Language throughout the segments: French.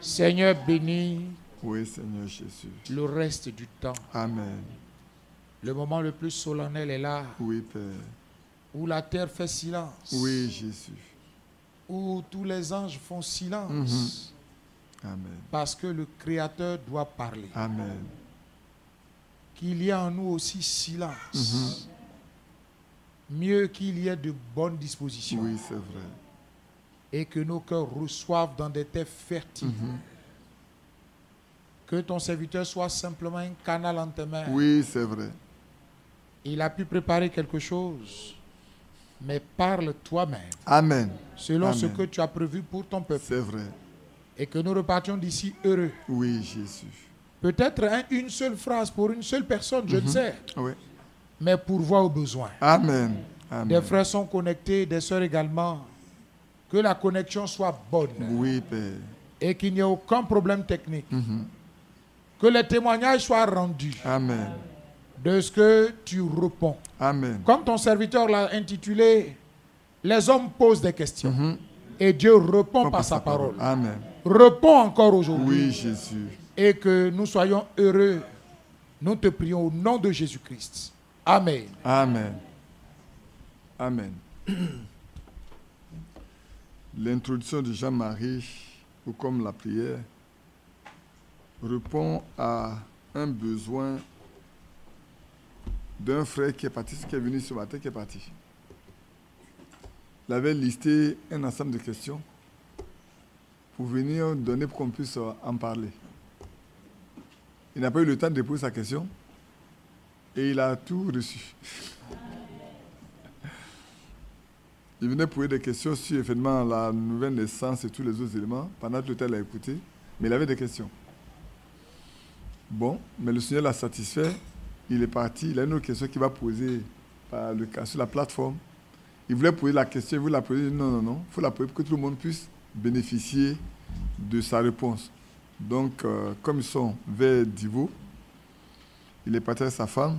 Seigneur, bénis Oui, Seigneur Jésus. le reste du temps. Amen. Le moment le plus solennel est là, Oui, Père. où la terre fait silence, Oui, Jésus. où tous les anges font silence, Amen. parce que le Créateur doit parler. Amen. Qu'il y ait en nous aussi silence, mieux qu'il y ait de bonnes dispositions, Oui, c'est vrai. et que nos cœurs reçoivent dans des terres fertiles. Que ton serviteur soit simplement un canal en tes mains. Oui, c'est vrai. Il a pu préparer quelque chose, mais parle toi-même, Amen. selon ce Amen. que tu as prévu pour ton peuple, C'est vrai. et que nous repartions d'ici heureux. Oui, Jésus. Peut-être une seule phrase pour une seule personne, je ne sais, Oui. mais pourvoir aux besoins. Amen. Amen. Des frères sont connectés, des sœurs également. Que la connexion soit bonne Oui, Père. et qu'il n'y ait aucun problème technique. Que les témoignages soient rendus Amen. de ce que tu réponds. Amen. Comme ton serviteur l'a intitulé, les hommes posent des questions et Dieu répond par sa parole. Amen. Réponds encore aujourd'hui Oui, Jésus. et que nous soyons heureux. Nous te prions au nom de Jésus-Christ. Amen. Amen. Amen. L'introduction de Jean-Marie, ou comme la prière, répond à un besoin d'un frère qui est parti, qui est venu ce matin, qui est parti. Il avait listé un ensemble de questions pour venir donner pour qu'on puisse en parler. Il n'a pas eu le temps de poser sa question et il a tout reçu. Il venait poser des questions sur effectivement la nouvelle naissance et tous les autres éléments. Pendant tout le temps, il a écouté, mais il avait des questions. Bon, mais le Seigneur l'a satisfait. Il est parti. Il a une autre question qu'il va poser sur la plateforme. Il voulait poser la question, il voulait la poser. Non. Il faut la poser pour que tout le monde puisse bénéficier de sa réponse. Donc, comme ils sont vers Divo, il est parti avec sa femme.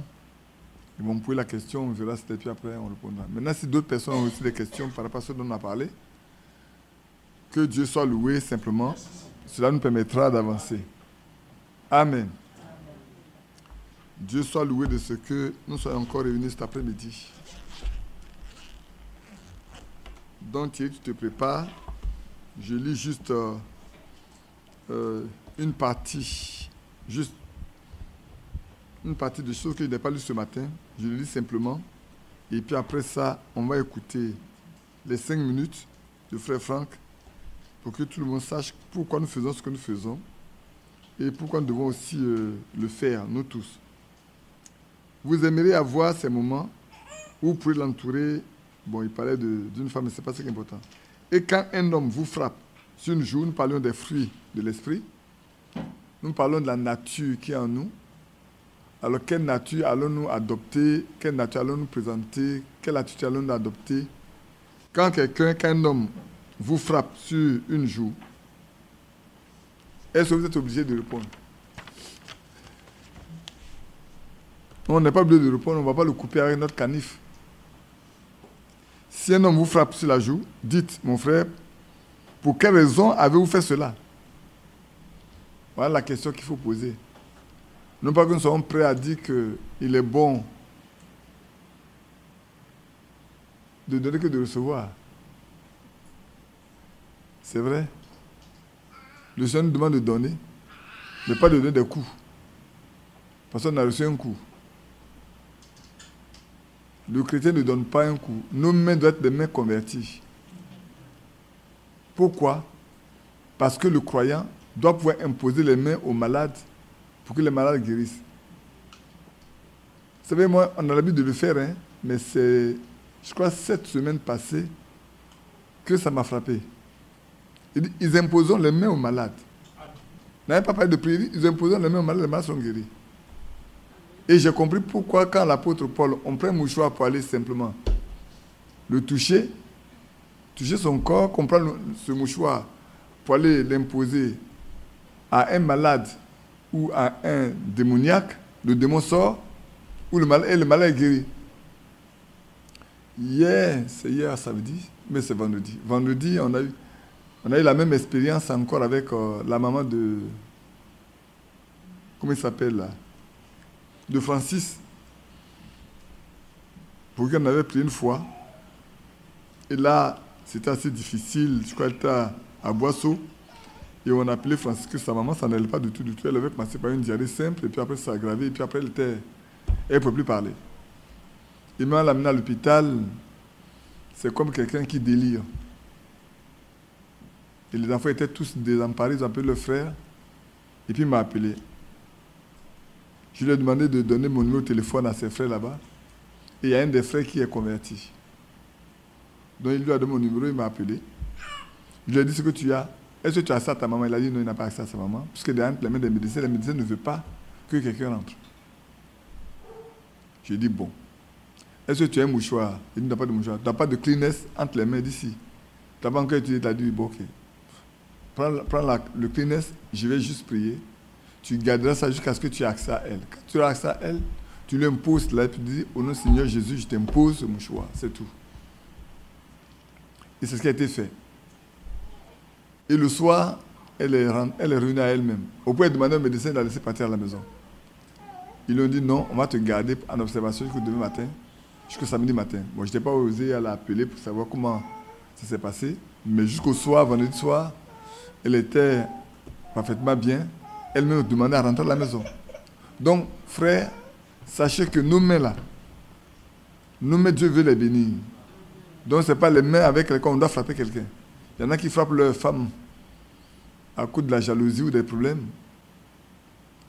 Ils vont me poser la question, on verra c'était puis après on répondra. Maintenant, si d'autres personnes ont aussi des questions par rapport à ce dont on a parlé, que Dieu soit loué simplement, cela nous permettra d'avancer. Amen. Dieu soit loué de ce que nous soyons encore réunis cet après-midi. Donc, tu te prépares. Je lis juste une partie de choses que je n'ai pas lues ce matin. Je le lis simplement. Et puis après ça, on va écouter les 5 minutes de Frère Franck pour que tout le monde sache pourquoi nous faisons ce que nous faisons et pourquoi nous devons aussi le faire, nous tous. Vous aimeriez avoir ces moments où vous pouvez l'entourer. Bon, il parlait d'une femme, mais ce n'est pas ce qui est important. Et quand un homme vous frappe sur une joue, nous parlons des fruits de l'esprit. Nous parlons de la nature qui est en nous. Alors, quelle nature allons-nous adopter? Quelle nature allons-nous présenter? Quelle attitude allons-nous adopter? Quand un homme vous frappe sur une joue, est-ce que vous êtes obligé de répondre? On n'est pas obligé de répondre, on ne va pas le couper avec notre canif. Si un homme vous frappe sur la joue, dites, mon frère, pour quelle raison avez-vous fait cela? Voilà la question qu'il faut poser. Non pas que nous soyons prêts à dire qu'il est bon de donner que de recevoir. C'est vrai. Le Seigneur nous demande de donner, mais pas de donner des coups. Parce qu'on a reçu un coup. Le chrétien ne donne pas un coup. Nos mains doivent être des mains converties. Pourquoi? Parce que le croyant doit pouvoir imposer les mains aux malades pour que les malades guérissent. Vous savez, moi, on a l'habitude de le faire, hein, mais c'est, je crois, cette semaine passée que ça m'a frappé. Ils imposent les mains aux malades. Ils n'avaient pas parlé de prière, ils imposent les mains aux malades, les malades sont guéris. Et j'ai compris pourquoi, quand l'apôtre Paul, on prend un mouchoir pour aller simplement le toucher son corps, qu'on prend ce mouchoir pour aller l'imposer à un malade ou à un démoniaque, le démon sort, ou le malade est guéri. C'est hier samedi, mais c'est vendredi. Vendredi, on a eu On a eu la même expérience encore avec la maman de... Comment il s'appelle là? De Francis. Pour qui on avait pris une fois. Et là, c'était assez difficile. Je crois qu'elle était à Boisseau. Et on a appelé Francis que sa maman, ça n'allait pas du tout, du tout. Elle avait commencé par une diarrhée simple, et puis après ça a aggravé, et puis après elle ne pouvait plus parler. Et maintenant, on l'a amenée à l'hôpital. C'est comme quelqu'un qui délire. Et les enfants étaient tous désemparés, ils ont appelé leur frère. Et puis il m'a appelé. Je lui ai demandé de donner mon numéro de téléphone à ses frères là-bas. Et il y a un des frères qui est converti. Donc il lui a donné mon numéro, il m'a appelé. Je lui ai dit ce que tu as. Est-ce que tu as ça à ta maman? Il a dit non, il n'a pas accès à sa maman. Puisque derrière les mains des médecins, les médecins ne veulent pas que quelqu'un rentre. J'ai dit bon. Est-ce que tu as un mouchoir? Il dit, tu n'as pas de mouchoir. Tu n'as pas de Kleenex entre les mains d'ici. Tu n'as pas encore utilisé, tu as dit, bon, ok. Prends le Kleenex, je vais juste prier. Tu garderas ça jusqu'à ce que tu aies accès à elle. Quand tu as accès à elle, tu lui imposes là, et tu dis, au nom du Seigneur Jésus, je t'impose ce mouchoir. C'est tout. Et c'est ce qui a été fait. Et le soir, elle est revenue à elle-même. Au point de demander au médecin de la laisser partir à la maison. Ils lui ont dit, non, on va te garder en observation jusqu'au demain matin. Jusqu'au samedi matin. Bon, je n'ai pas osé aller l'appeler pour savoir comment ça s'est passé. Mais jusqu'au soir, vendredi soir, elle était parfaitement bien. Elle me demandait à rentrer à la maison. Donc, frère, sachez que nos mains là, nos mains, Dieu veut les bénir. Donc, ce n'est pas les mains avec lesquelles on doit frapper quelqu'un. Il y en a qui frappent leur femme à cause de la jalousie ou des problèmes.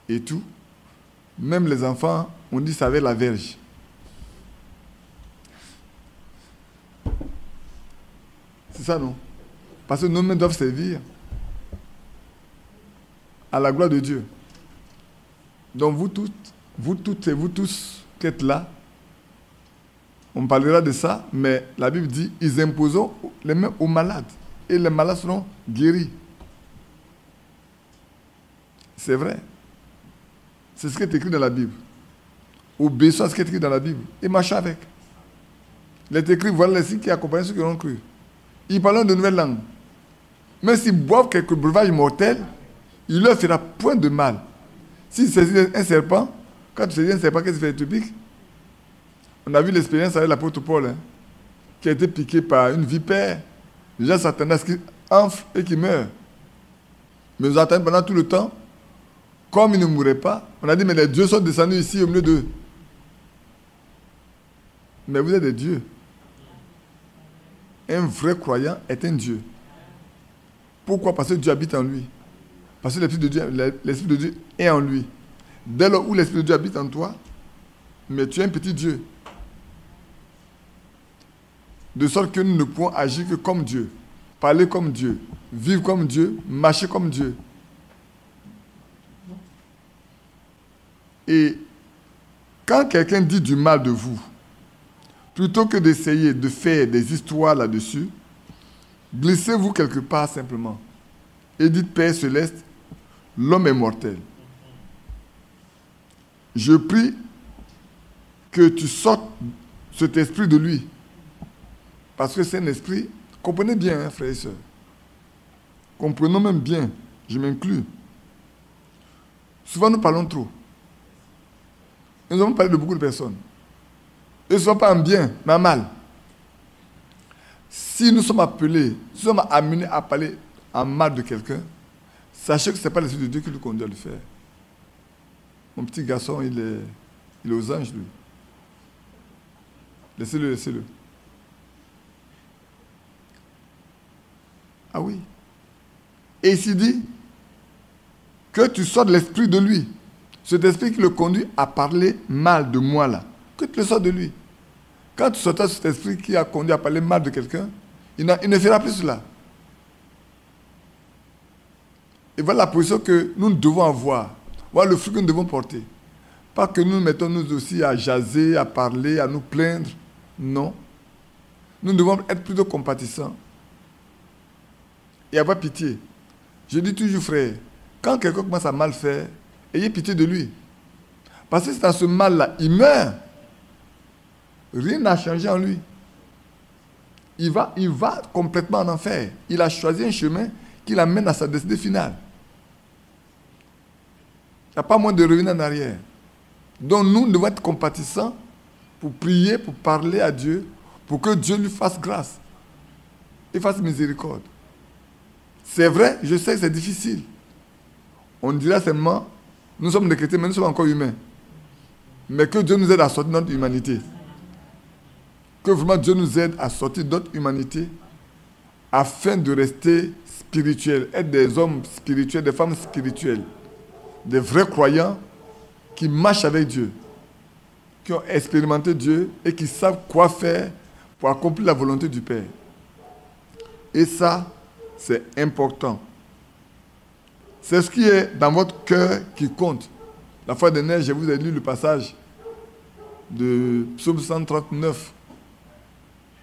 Et tout. Même les enfants, on dit ça avec la verge. C'est ça, non? Parce que nos mains doivent servir à la gloire de Dieu. Donc vous toutes et vous tous qui êtes là, on parlera de ça, mais la Bible dit, ils imposeront les mains aux malades et les malades seront guéris. C'est vrai. C'est ce qui est écrit dans la Bible. Obéissons à ce qui est écrit dans la Bible et marchez avec. Il est écrit, voilà les signes qui accompagnent ceux qui ont cru. Ils parlent de nouvelles langues. Même s'ils boivent quelques breuvages mortels, il ne leur fera point de mal. S'ils saisissent un serpent, quand tu saisis un serpent, qu'est-ce qui fait? Tu piques? On a vu l'expérience avec l'apôtre Paul, qui a été piqué par une vipère. Les gens s'attendaient à ce qu'il enfle et qu'il meure. Mais ils attendent pendant tout le temps. Comme ils ne mourraient pas, on a dit, mais les dieux sont descendus ici au milieu d'eux. Mais vous êtes des dieux. Un vrai croyant est un Dieu. Pourquoi? Parce que Dieu habite en lui. Parce que l'Esprit de Dieu est en lui. Dès lors où l'Esprit de Dieu habite en toi, mais tu es un petit Dieu. De sorte que nous ne pouvons agir que comme Dieu, parler comme Dieu, vivre comme Dieu, marcher comme Dieu. Et quand quelqu'un dit du mal de vous, plutôt que d'essayer de faire des histoires là-dessus, glissez-vous quelque part simplement et dites, Père céleste, l'homme est mortel. Je prie que tu sortes cet esprit de lui. Parce que c'est un esprit, comprenez bien, hein, frères et sœurs. Comprenons même bien, je m'inclus. Souvent nous parlons trop. Nous avons parlé de beaucoup de personnes. Ils ne sont pas en bien, mais en mal. Si nous sommes appelés, nous sommes amenés à parler en mal de quelqu'un, sachez que ce n'est pas l'Esprit de Dieu qui nous conduit à le faire. Mon petit garçon, il est aux anges, lui. Laissez-le, laissez-le. Ah oui. Et ici dit que tu sors de l'esprit de lui. Cet esprit qui le conduit à parler mal de moi là. Que tu le sors de lui. Quand tu sortas cet esprit qui a conduit à parler mal de quelqu'un, il ne fera plus cela. Et voilà la position que nous devons avoir. Voilà le fruit que nous devons porter. Pas que nous mettons nous aussi à jaser, à parler, à nous plaindre. Non. Nous devons être plutôt compatissants. Et avoir pitié. Je dis toujours, frère, quand quelqu'un commence à mal faire, ayez pitié de lui. Parce que c'est dans ce mal-là, il meurt. Rien n'a changé en lui. il va complètement en enfer. Il a choisi un chemin qui l'amène à sa destinée finale. Il n'y a pas moyen de revenir en arrière. Donc nous devons être compatissants pour prier, pour parler à Dieu, pour que Dieu lui fasse grâce et fasse miséricorde. C'est vrai, je sais que c'est difficile. On dira seulement, nous sommes des chrétiens, mais nous sommes encore humains. Mais que Dieu nous aide à sortir de notre humanité. Que vraiment Dieu nous aide à sortir de notre humanité afin de rester spirituels, être des hommes spirituels, des femmes spirituelles, des vrais croyants qui marchent avec Dieu, qui ont expérimenté Dieu et qui savent quoi faire pour accomplir la volonté du Père. Et ça, c'est important. C'est ce qui est dans votre cœur qui compte. La fois dernière, je vous ai lu le passage de Psaume 139.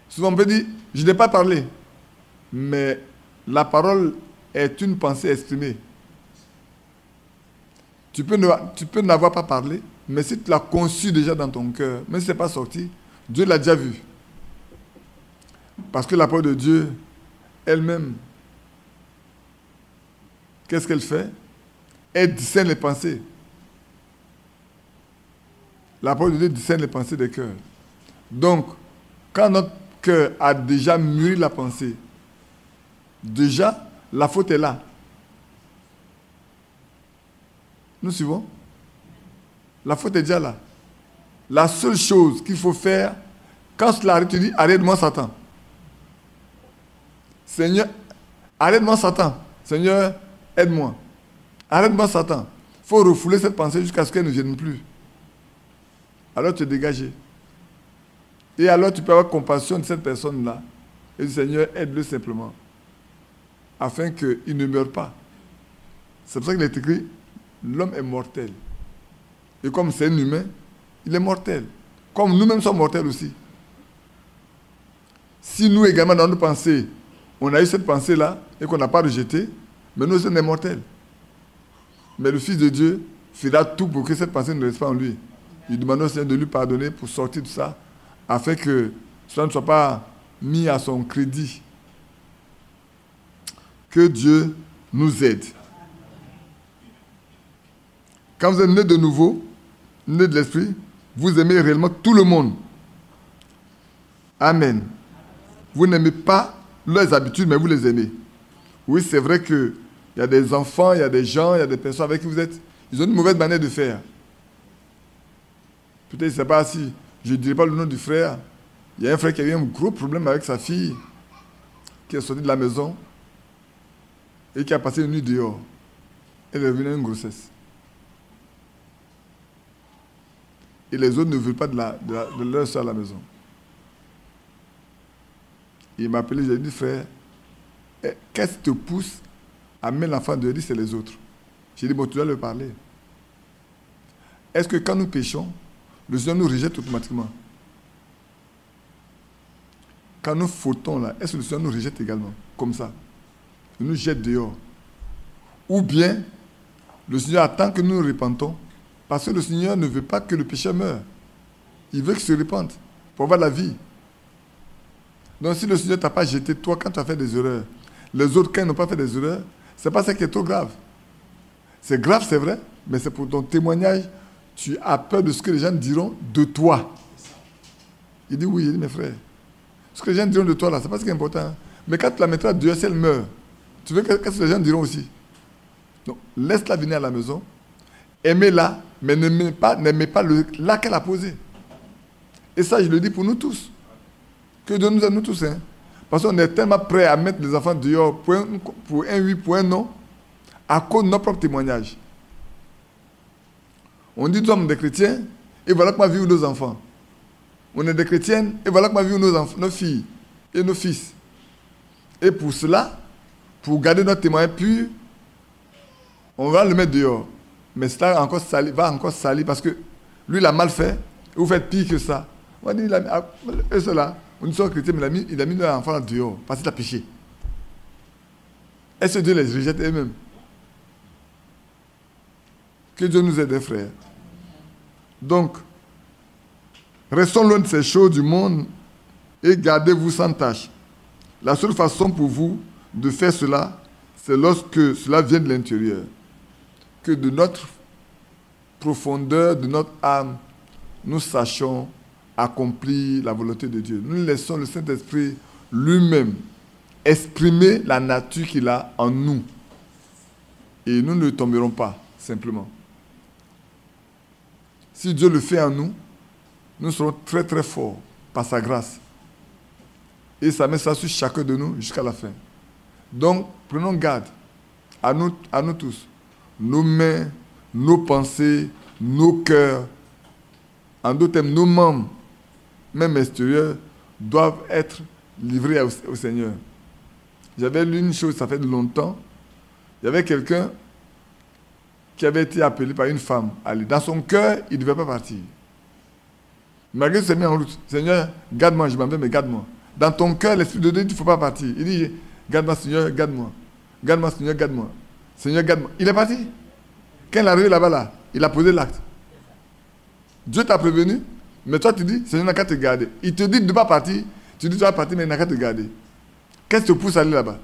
Souvent on peut dire, je n'ai pas parlé, mais la parole est une pensée exprimée. Tu peux n'avoir pas parlé, mais si tu l'as conçu déjà dans ton cœur, même si ce n'est pas sorti, Dieu l'a déjà vu. Parce que la parole de Dieu, elle-même, qu'est-ce qu'elle fait? Elle discerne les pensées. La parole de Dieu discerne les pensées des cœurs. Donc, quand notre cœur a déjà mûri la pensée, déjà, la faute est là. Nous suivons? La faute est déjà là. La seule chose qu'il faut faire, quand cela arrive, tu dis, arrête-moi Satan. Seigneur, arrête-moi Satan. Seigneur, aide-moi. Arrête-moi Satan. Il faut refouler cette pensée jusqu'à ce qu'elle ne vienne plus. Alors tu es dégagé. Et alors tu peux avoir compassion de cette personne-là. Et dire, Seigneur, aide-le simplement. Afin qu'il ne meure pas. C'est pour ça qu'il est écrit, l'homme est mortel. Et comme c'est un humain, il est mortel. Comme nous-mêmes sommes mortels aussi. Si nous également dans nos pensées, on a eu cette pensée-là et qu'on n'a pas rejetée, mais nous sommes mortels. Mais le Fils de Dieu fera tout pour que cette pensée ne reste pas en lui. Il demande au Seigneur de lui pardonner pour sortir de ça, afin que cela ne soit pas mis à son crédit. Que Dieu nous aide. Quand vous êtes né de nouveau, né de l'Esprit, vous aimez réellement tout le monde. Amen. Vous n'aimez pas leurs habitudes, mais vous les aimez. Oui, c'est vrai qu'il y a des enfants, il y a des gens, il y a des personnes avec qui vous êtes. Ils ont une mauvaise manière de faire. Peut-être, je ne sais pas si, je ne dirai pas le nom du frère. Il y a un frère qui a eu un gros problème avec sa fille, qui est sorti de la maison et qui a passé une nuit dehors. Elle est revenue à une grossesse. Et les autres ne veulent pas de leur soeur à la maison. Il m'a appelé, j'ai dit, frère, qu'est-ce qui te pousse à mettre l'enfant dehors? Il dit, c'est les autres. J'ai dit, bon, tu dois leur parler. Est-ce que quand nous péchons, le Seigneur nous rejette automatiquement? Quand nous fautons là, est-ce que le Seigneur nous rejette également? Comme ça. Il nous jette dehors. Ou bien, le Seigneur attend que nous nous repentons, parce que le Seigneur ne veut pas que le pécheur meure. Il veut qu'il se repente pour avoir la vie. Donc si le Seigneur ne t'a pas jeté, toi, quand tu as fait des erreurs, les autres, quand ils n'ont pas fait des erreurs, ce n'est pas ça qui est trop grave. C'est grave, c'est vrai, mais c'est pour ton témoignage. Tu as peur de ce que les gens diront de toi. Il dit oui, il dit mes frères. Ce que les gens diront de toi là, c'est pas ce qui est important. Hein. Mais quand tu la mettras Dieu, si elle meurt, tu veux qu'est-ce que les gens diront aussi? Donc laisse-la venir à la maison, aimez-la, mais n'aimez pas là qu'elle a posé. Et ça, je le dis pour nous tous. Que Dieu nous aide, nous tous. Hein. Parce qu'on est tellement prêts à mettre les enfants dehors pour un oui, pour un non, à cause de notre propre témoignage. On dit nous sommes des chrétiens, et voilà comment vivent nos enfants. On est des chrétiennes, et voilà comment vivent nos filles et nos fils. Et pour cela, pour garder notre témoin pur, on va le mettre dehors. Mais cela va encore salir parce que lui, il a mal fait, et vous faites pire que ça. On dit, et cela, on dit, chrétien, mais il a mis leur enfant dehors parce qu'il a péché. Est-ce que Dieu les rejette eux-mêmes? Que Dieu nous aide, frères. Donc, restons loin de ces choses du monde et gardez-vous sans tâche. La seule façon pour vous de faire cela, c'est lorsque cela vient de l'intérieur. Que de notre profondeur, de notre âme, nous sachions accomplir la volonté de Dieu. Nous laissons le Saint-Esprit lui-même exprimer la nature qu'il a en nous. Et nous ne tomberons pas, simplement. Si Dieu le fait en nous, nous serons très très forts par sa grâce. Et ça met ça sur chacun de nous jusqu'à la fin. Donc, prenons garde à nous tous. Nos mains, nos pensées, nos cœurs, en d'autres termes, nos membres, même extérieurs, doivent être livrés au Seigneur. J'avais lu une chose, ça fait longtemps. Il y avait quelqu'un qui avait été appelé par une femme. Allez, dans son cœur, il ne devait pas partir. Malgré qu'il s'est mis en route. Seigneur, garde-moi, je m'en vais, mais garde-moi. Dans ton cœur, l'Esprit de Dieu, il ne faut pas partir. Il dit, garde-moi, Seigneur, garde-moi. Garde-moi, Seigneur, garde-moi. Seigneur, garde-moi. Il est parti. Quand il est arrivé là-bas, il a posé l'acte. Dieu t'a prévenu, mais toi, tu dis, Seigneur, n'a qu'à te garder. Il te dit de ne pas partir. Tu dis, tu vas partir, mais il n'a qu'à te garder. Qu'est-ce qui te pousse à aller là-bas?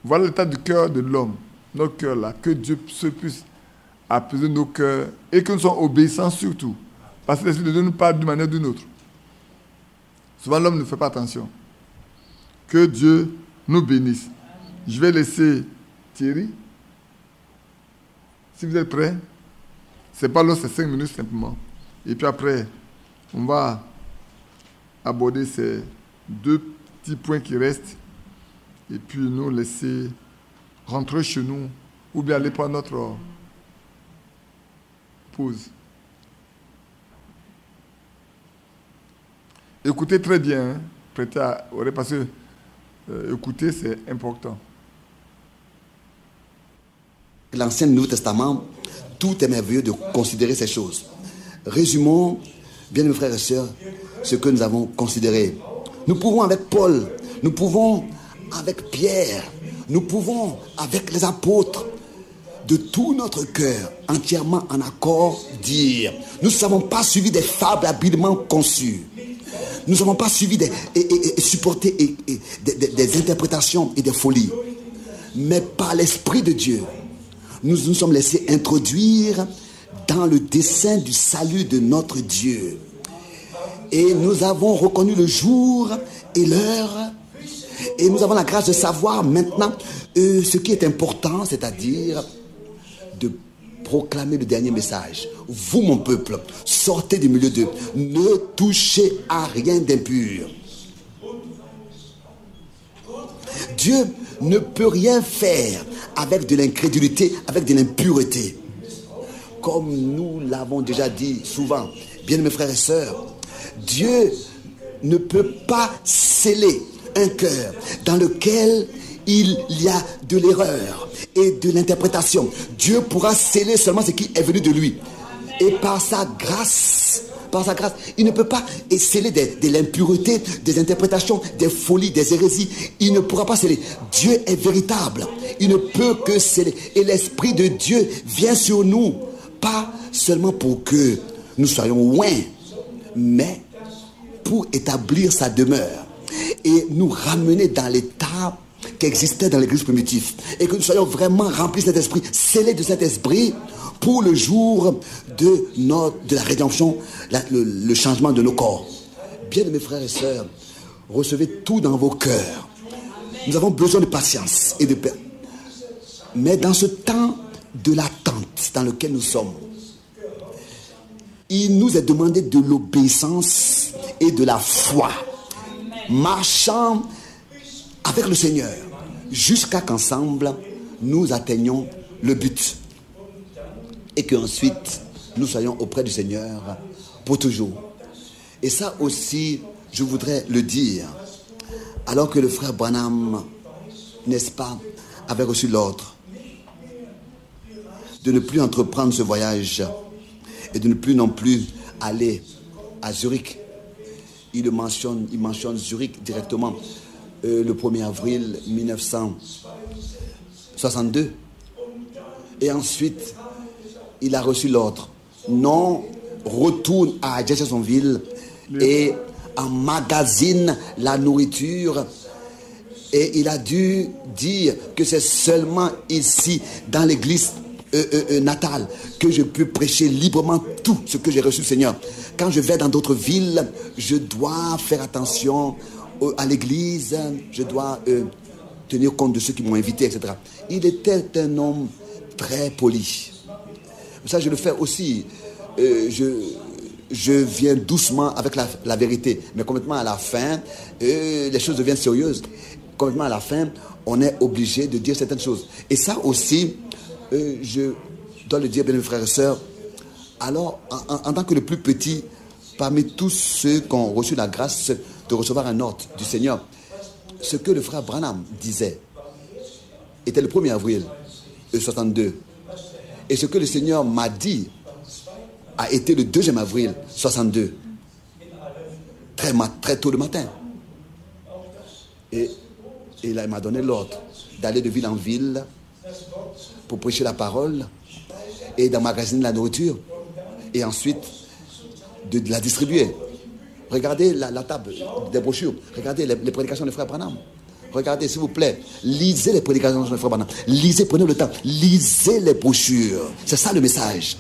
Voilà l'état du cœur de l'homme. Nos cœurs là, que Dieu se puisse apaiser nos cœurs et que nous soyons obéissants surtout. Parce que l'Esprit de Dieu nous parle d'une manière ou d'une autre. Souvent l'homme ne fait pas attention. Que Dieu nous bénisse. Je vais laisser Thierry. Si vous êtes prêts, c'est pas long, c'est 5 minutes simplement. Et puis après, on va aborder ces 2 petits points qui restent et puis nous laisser rentrer chez nous ou bien aller prendre notre pause. Écoutez très bien, hein? Prêtez à oreille parce que écouter c'est important. L'Ancien et le Nouveau Testament, tout est merveilleux de considérer ces choses. Résumons, bien mes frères et sœurs, ce que nous avons considéré. Nous pouvons avec Paul, nous pouvons avec Pierre, nous pouvons avec les apôtres, de tout notre cœur, entièrement en accord, dire, nous ne savons pas suivi des fables habilement conçues. Nous n'avons pas suivi supporté des interprétations et des folies. Mais par l'Esprit de Dieu, nous nous sommes laissés introduire dans le dessein du salut de notre Dieu. Et nous avons reconnu le jour et l'heure. Et nous avons la grâce de savoir maintenant ce qui est important, c'est-à-dire de proclamer le dernier message. Vous, mon peuple, sortez du milieu d'eux. Ne touchez à rien d'impur. Dieu ne peut rien faire avec de l'incrédulité, avec de l'impureté. Comme nous l'avons déjà dit souvent, bien mes frères et sœurs, Dieu ne peut pas sceller un cœur dans lequel il y a de l'erreur et de l'interprétation. Dieu pourra sceller seulement ce qui est venu de lui. Et par sa grâce, il ne peut pas sceller de l'impureté, des interprétations, des folies, des hérésies. Il ne pourra pas sceller. Dieu est véritable. Il ne peut que sceller. Et l'Esprit de Dieu vient sur nous, pas seulement pour que nous soyons loin, mais pour établir sa demeure et nous ramener dans l'état qui existait dans l'église primitive, et que nous soyons vraiment remplis de cet esprit, scellés de cet esprit pour le jour de la rédemption, le changement de nos corps. Bien mes frères et sœurs, recevez tout dans vos cœurs. Nous avons besoin de patience et de paix. Mais dans ce temps de l'attente dans lequel nous sommes, il nous est demandé de l'obéissance et de la foi, marchant avec le Seigneur jusqu'à qu'ensemble nous atteignions le but et qu'ensuite nous soyons auprès du Seigneur pour toujours. Et ça aussi, je voudrais le dire, alors que le frère Branham, n'est-ce pas, avait reçu l'ordre de ne plus entreprendre ce voyage et de ne plus non plus aller à Zurich. Il mentionne Zurich directement le 1er avril 1962. Et ensuite, il a reçu l'ordre. Non, retourne à Jeffersonville et emmagasine la nourriture. Et il a dû dire que c'est seulement ici, dans l'église natale, que je peux prêcher librement tout ce que j'ai reçu, Seigneur. Quand je vais dans d'autres villes, je dois faire attention à l'église, je dois tenir compte de ceux qui m'ont invité, etc. Il était un homme très poli. Ça, je le fais aussi. Je viens doucement avec la vérité, mais complètement à la fin, les choses deviennent sérieuses. Complètement à la fin, on est obligé de dire certaines choses. Et ça aussi, je dois le dire, bien mes frères et sœurs, alors, en tant que le plus petit, parmi tous ceux qui ont reçu la grâce de recevoir un ordre du Seigneur, ce que le frère Branham disait était le 1er avril 62. Et ce que le Seigneur m'a dit a été le 2e avril 62. Très tôt le matin. Et il m'a donné l'ordre d'aller de ville en ville pour prêcher la parole et d'emmagasiner la nourriture et ensuite de la distribuer. Regardez la table des brochures. Regardez les prédications de frère Branham. Regardez, s'il vous plaît. Lisez les prédications de frère Branham. Lisez, prenez le temps. Lisez les brochures. C'est ça le message.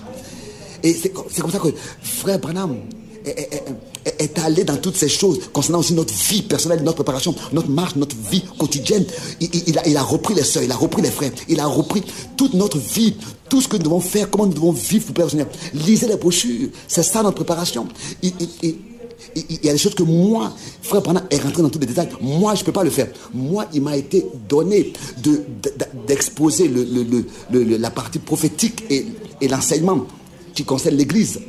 Et c'est comme ça que frère Branham est allé dans toutes ces choses concernant aussi notre vie personnelle, notre préparation, notre marche, notre vie quotidienne. Il a repris les sœurs, il a repris les frères, il a repris toute notre vie, tout ce que nous devons faire, comment nous devons vivre pour plaire au Seigneur. Lisez les brochures, c'est ça notre préparation. Il y a des choses que moi, frère Branham est rentré dans tous les détails. Moi, je ne peux pas le faire. Moi, il m'a été donné d'exposer la partie prophétique et l'enseignement qui concerne l'Église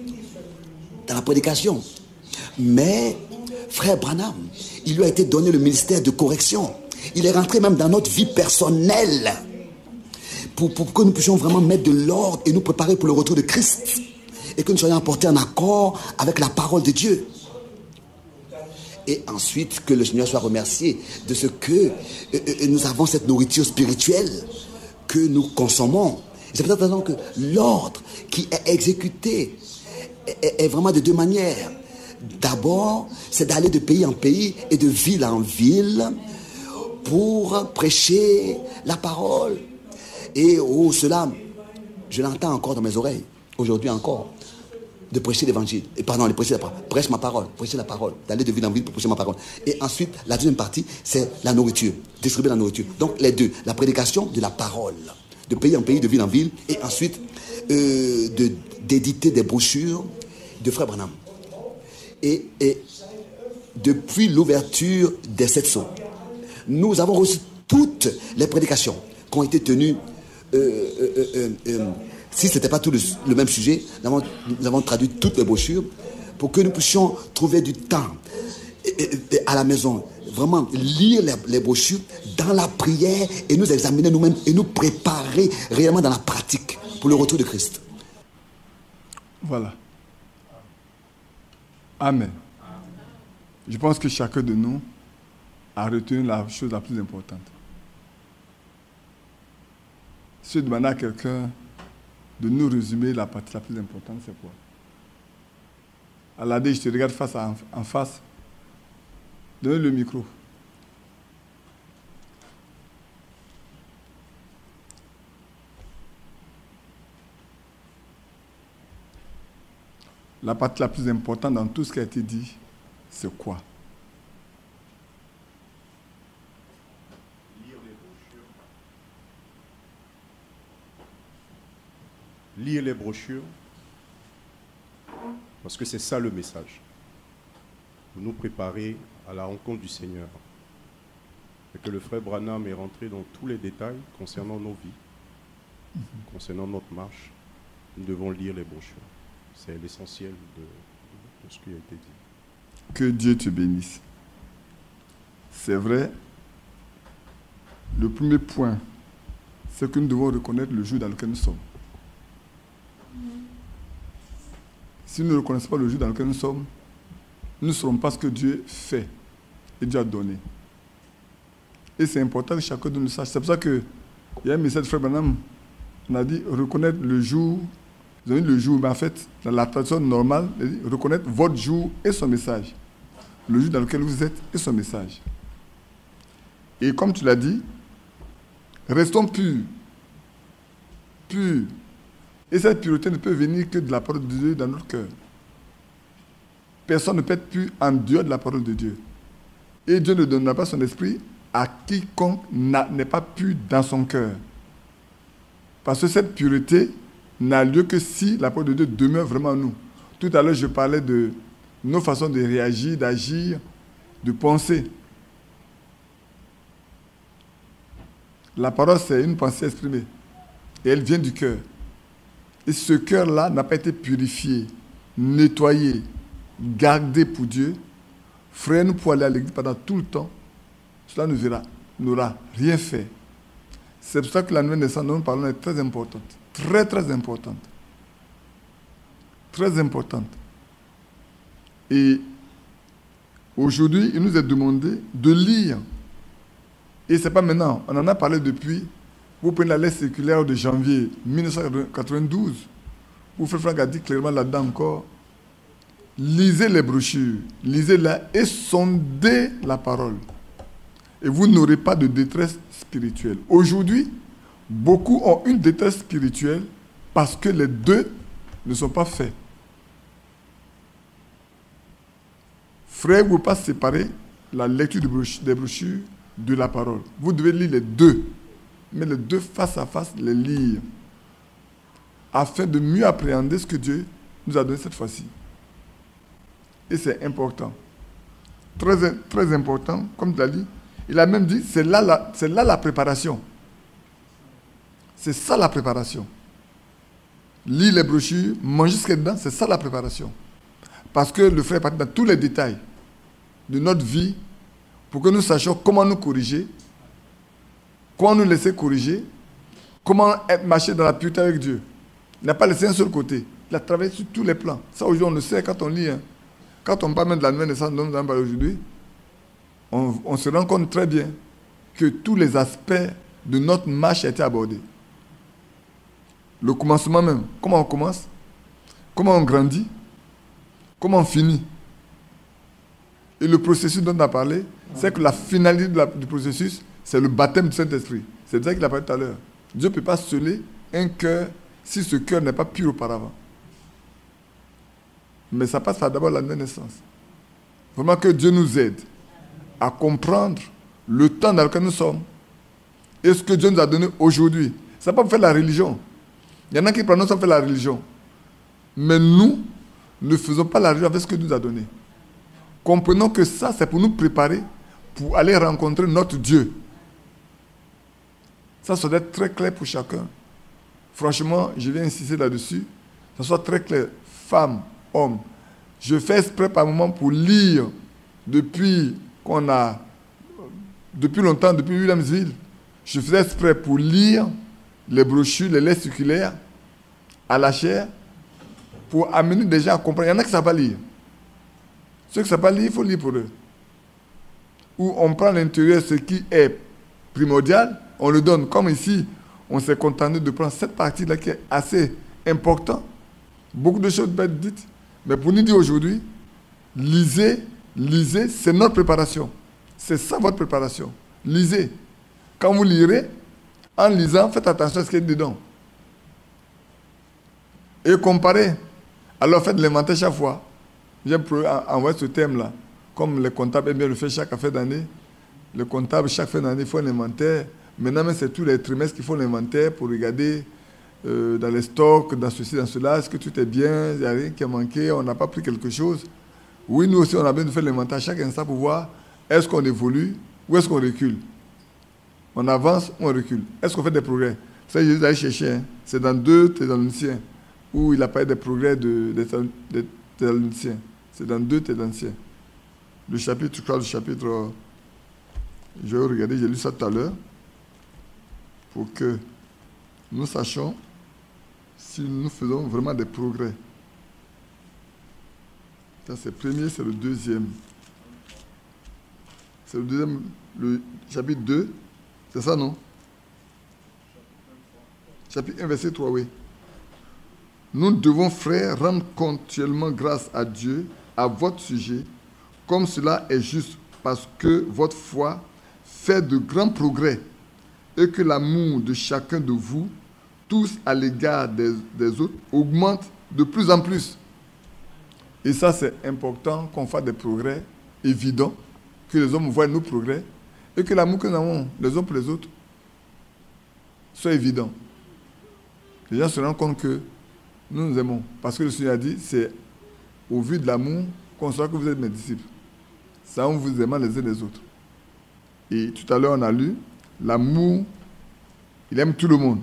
dans la prédication. Mais frère Branham, il lui a été donné le ministère de correction. Il est rentré même dans notre vie personnelle pour que nous puissions vraiment mettre de l'ordre et nous préparer pour le retour de Christ et que nous soyons apportés en accord avec la parole de Dieu. Et ensuite que le Seigneur soit remercié de ce que nous avons cette nourriture spirituelle que nous consommons. C'est peut-être raison que l'ordre qui est exécuté est vraiment de deux manières. D'abord, c'est d'aller de pays en pays et de ville en ville pour prêcher la parole. Et cela, je l'entends encore dans mes oreilles, aujourd'hui encore, de prêcher l'évangile. Et pardon, de prêcher la parole. Prêche ma parole, prêcher la parole. D'aller de ville en ville pour prêcher ma parole. Et ensuite, la deuxième partie, c'est la nourriture. Distribuer la nourriture. Donc les deux, la prédication de la parole. De pays en pays, de ville en ville. Et ensuite, d'éditer des brochures de frère Branham. Et depuis l'ouverture des 7 sceaux, nous avons reçu toutes les prédications qui ont été tenues. Si ce n'était pas tout le même sujet, nous avons traduit toutes les brochures pour que nous puissions trouver du temps à la maison, vraiment lire les brochures dans la prière et nous examiner nous-mêmes et nous préparer réellement dans la pratique pour le retour de Christ. Voilà. Amen. Je pense que chacun de nous a retenu la chose la plus importante. Si je demandais à quelqu'un de nous résumer la partie la plus importante, c'est quoi? Aladé, je te regarde en face. Donne le micro. La partie la plus importante dans tout ce qui a été dit, c'est quoi? Lire les brochures, parce que c'est ça le message. Pour nous préparer à la rencontre du Seigneur. Et que le frère Branham est rentré dans tous les détails concernant nos vies, concernant notre marche. Nous devons lire les brochures. C'est l'essentiel de ce qui a été dit. Que Dieu te bénisse. C'est vrai, le premier point, c'est que nous devons reconnaître le jour dans lequel nous sommes. Si nous ne reconnaissons pas le jour dans lequel nous sommes, nous ne saurons pas ce que Dieu fait et Dieu a donné. Et c'est important que chacun de nous le sache. C'est pour ça qu'il y a un message de frère Branham, on a dit reconnaître le jour. Vous avez dit le jour, mais en fait, dans la tradition normale, reconnaître votre jour et son message. le jour dans lequel vous êtes et son message. Et comme tu l'as dit, restons purs. Purs. Et cette pureté ne peut venir que de la parole de Dieu dans notre cœur. Personne ne peut être pur en dehors de la parole de Dieu. Et Dieu ne donnera pas son esprit à quiconque n'est pas pur dans son cœur. Parce que cette pureté n'a lieu que si la parole de Dieu demeure vraiment en nous. Tout à l'heure, je parlais de nos façons de réagir, d'agir, de penser. La parole, c'est une pensée exprimée. Et elle vient du cœur. Et ce cœur-là n'a pas été purifié, nettoyé, gardé pour Dieu. Frère, nous pouvons aller à l'église pendant tout le temps. Cela n'aura rien fait. C'est pour ça que la nouvelle naissance dont nous parlons est très importante. Très, très importante. Très importante. Et aujourd'hui, il nous est demandé de lire. Et ce n'est pas maintenant. On en a parlé depuis. Vous prenez la lettre circulaire de janvier 1992. Où Frère Franck a dit clairement là-dedans encore, lisez les brochures, lisez-la et sondez la parole. Et vous n'aurez pas de détresse spirituelle. Aujourd'hui, beaucoup ont une détresse spirituelle parce que les deux ne sont pas faits. Frère, vous ne pouvez pas séparer la lecture des brochures de la parole. Vous devez lire les deux. Mais les deux face à face, les lire. Afin de mieux appréhender ce que Dieu nous a donné cette fois-ci. Et c'est important. Très, très important, comme tu l'as dit. Il a même dit, c'est là la préparation. C'est ça la préparation. Lire les brochures, manger ce qu'il y a dedans, c'est ça la préparation. Parce que le frère est parti dans tous les détails de notre vie pour que nous sachions comment nous corriger, comment nous laisser corriger, comment marcher dans la pureté avec Dieu. Il n'a pas laissé un seul côté. Il a travaillé sur tous les plans. Ça, aujourd'hui, on le sait quand on lit. Hein. Quand on parle même de la nouvelle naissance dont nous allons parler aujourd'hui, on se rend compte très bien que tous les aspects de notre marche ont été abordés. Le commencement même. Comment on commence? Comment on grandit? Comment on finit? Et le processus dont on a parlé, c'est que la finalité du processus, c'est le baptême du Saint-Esprit. C'est ça qu'il a parlé tout à l'heure. Dieu ne peut pas sceller un cœur si ce cœur n'est pas pur auparavant. Mais ça passe par d'abord la nouvelle naissance. Vraiment que Dieu nous aide à comprendre le temps dans lequel nous sommes et ce que Dieu nous a donné aujourd'hui. Ça n'est pas pour faire la religion. Il y en a qui prennent ça pour faire la religion. Mais nous ne faisons pas la religion avec ce que Dieu nous a donné. Comprenons que ça, c'est pour nous préparer pour aller rencontrer notre Dieu. Ça doit être très clair pour chacun. Franchement, je vais insister là-dessus. Ça soit très clair. Femmes, hommes. Je fais exprès par moment pour lire depuis longtemps, depuis Williamsville. Je faisais exprès pour lire les brochures, les lettres circulaires à la chaire pour amener des gens à comprendre. Il y en a qui ne savent pas lire. Ceux qui ne savent pas lire, il faut lire pour eux. Où on prend l'intérieur, ce qui est primordial, on le donne. Comme ici, on s'est contenté de prendre cette partie-là qui est assez importante. Beaucoup de choses peuvent être dites. Mais pour nous dire aujourd'hui, lisez, c'est notre préparation. C'est ça votre préparation. Lisez. Quand vous lirez, en lisant, faites attention à ce qu'il y a dedans. Et comparez. Alors faites l'inventaire chaque fois. J'ai envoyé ce thème-là. Comme les comptables aiment bien le faire chaque fin d'année. Le comptable, chaque fin d'année, il faut un inventaire. Maintenant, c'est tous les trimestres qu'il faut l'inventaire pour regarder dans les stocks, dans ceci, dans cela, est-ce que tout est bien, il n'y a rien qui a manqué, on n'a pas pris quelque chose. Oui, nous aussi, on a besoin de faire l'inventaire chaque instant pour voir est-ce qu'on évolue ou est-ce qu'on recule. On avance ou on recule. Est-ce qu'on fait des progrès? Ça, Jésus a cherché, hein. C'est dans 2 Thessaloniciens où il a parlé des progrès des Thessaloniciens. C'est dans 2 Thessaloniciens. Le chapitre, je crois, je vais regarder, j'ai lu ça tout à l'heure, pour que nous sachions si nous faisons vraiment des progrès. Ça, c'est le premier, c'est le deuxième. C'est le deuxième, le chapitre 2, c'est ça, non? Chapitre 1, verset 3, oui. Nous devons, frères, rendre continuellement grâce à Dieu à votre sujet comme cela est juste, parce que votre foi fait de grands progrès et que l'amour de chacun de vous, tous à l'égard des autres, augmente de plus en plus. Et ça, c'est important qu'on fasse des progrès évidents, que les hommes voient nos progrès et que l'amour que nous avons les uns pour les autres soit évident. Les gens se rendent compte que nous nous aimons. Parce que le Seigneur a dit, c'est au vu de l'amour qu'on saura que vous êtes mes disciples. C'est en vous aimant les uns les autres. Et tout à l'heure, on a lu, l'amour, il aime tout le monde.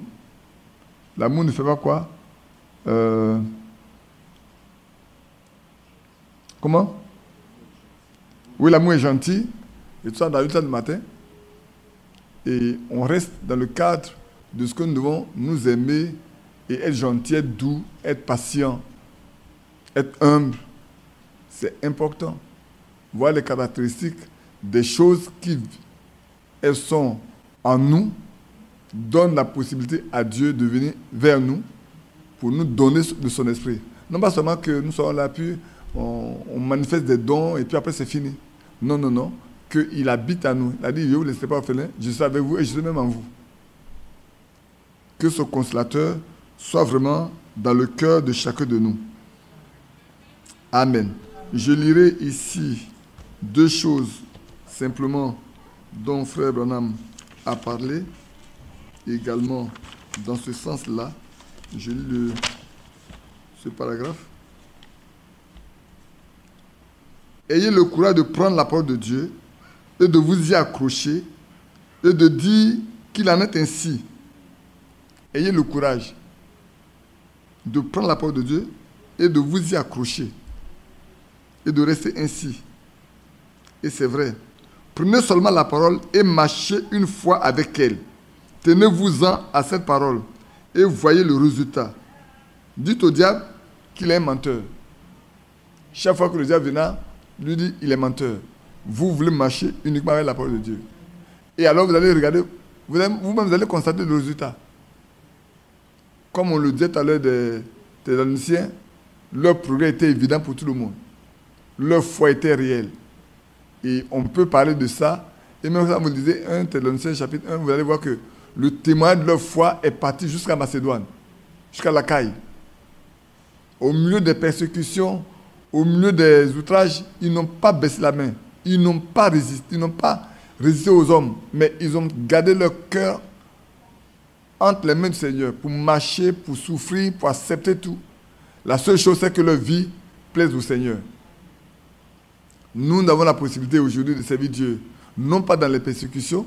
L'amour ne fait pas quoi? Comment? Oui, l'amour est gentil. Et tout ça, on a lu ça le matin. Et on reste dans le cadre de ce que nous devons nous aimer et être gentil, être doux, être patient, être humble. C'est important. Voir les caractéristiques des choses qui elles sont en nous, donnent la possibilité à Dieu de venir vers nous pour nous donner de son esprit. Non pas seulement que nous sommes là, puis on manifeste des dons et puis après c'est fini. Non, non, non. Qu'il habite à nous. Il a dit, je ne vous laisserai pas orphelin, je suis avec vous et je suis même en vous. Que ce consolateur soit vraiment dans le cœur de chacun de nous. Amen. Je lirai ici deux choses simplement dont Frère Branham a parlé. Également, dans ce sens-là, je lis ce paragraphe. Ayez le courage de prendre la parole de Dieu et de vous y accrocher et de dire qu'il en est ainsi. Ayez le courage de prendre la parole de Dieu et de vous y accrocher et de rester ainsi. Et c'est vrai. Prenez seulement la parole et marchez une fois avec elle. Tenez-vous-en à cette parole et voyez le résultat. Dites au diable qu'il est un menteur. Chaque fois que le diable vient, lui dit il est menteur. Vous voulez marcher uniquement avec la parole de Dieu. Et alors vous allez regarder, vous-même vous allez constater le résultat. Comme on le disait tout à l'heure des Thessaloniciens, leur progrès était évident pour tout le monde. Leur foi était réelle. Et on peut parler de ça. Et même quand vous lisez 1 Thessaloniciens chapitre 1, vous allez voir que le témoignage de leur foi est parti jusqu'à Macédoine, jusqu'à l'Achaïe. Au milieu des persécutions, au milieu des outrages, ils n'ont pas baissé la main. Ils n'ont pas résisté aux hommes, mais ils ont gardé leur cœur entre les mains du Seigneur pour marcher, pour souffrir, pour accepter tout. La seule chose, c'est que leur vie plaise au Seigneur. Nous avons la possibilité aujourd'hui de servir Dieu, non pas dans les persécutions,